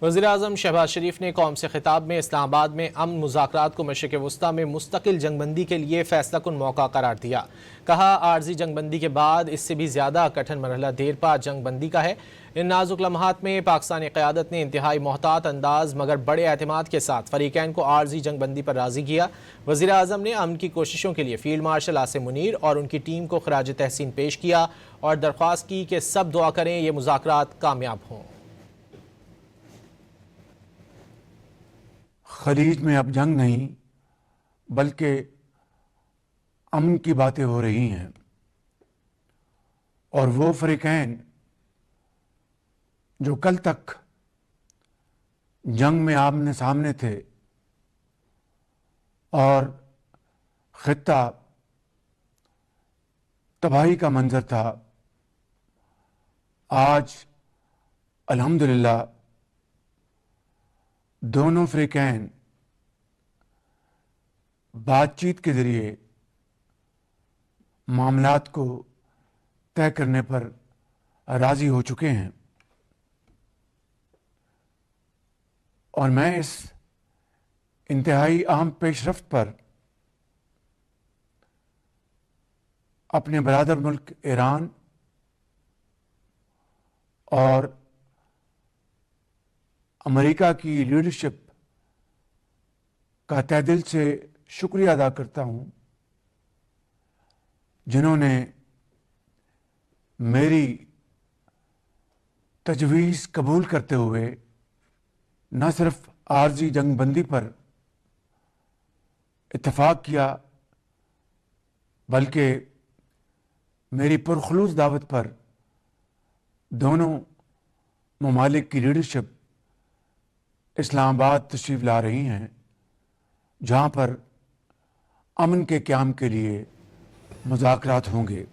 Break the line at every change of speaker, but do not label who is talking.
وزیراعظم شہباز شریف نے قوم سے خطاب میں اسلام آباد میں امن مذاکرات کو مشرق وسطیٰ میں مستقل جنگ بندی کے لیے فیصلہ کن موقع قرار دیا۔ کہا عارضی جنگ بندی کے بعد اس سے بھی زیادہ کٹھن مرحلہ دیر پا جنگ بندی کا ہے۔ ان نازک لمحات میں پاکستانی قیادت نے انتہائی محتاط انداز مگر بڑے اعتماد کے ساتھ فریقین کو عارضی جنگ بندی پر راضی کیا۔ وزیراعظم نے امن کی کوششوں کے لیے فیلڈ مارشل عاصم منیر اور ان کی ٹیم کو خراج تحسین پیش کیا اور درخواست کی کہ سب دعا کریں یہ مذاکرات کامیاب ہوں۔
خلیج میں اب جنگ نہیں بلکہ امن کی باتیں ہو رہی ہیں، اور وہ فریقین جو کل تک جنگ میں آمنے سامنے تھے اور خطہ تباہی کا منظر تھا، آج الحمدللہ دونوں فریقین بات چیت کے ذریعے معاملات کو طے کرنے پر راضی ہو چکے ہیں، اور میں اس انتہائی اہم پیش رفت پر اپنے برادر ملک ایران اور امریکہ کی لیڈرشپ کا تہ دل سے شکریہ ادا کرتا ہوں، جنہوں نے میری تجویز قبول کرتے ہوئے نہ صرف عارضی جنگ بندی پر اتفاق کیا بلکہ میری پرخلوص دعوت پر دونوں ممالک کی لیڈرشپ اسلام آباد تشریف لا رہی ہیں، جہاں پر امن کے قیام کے لیے مذاکرات ہوں گے۔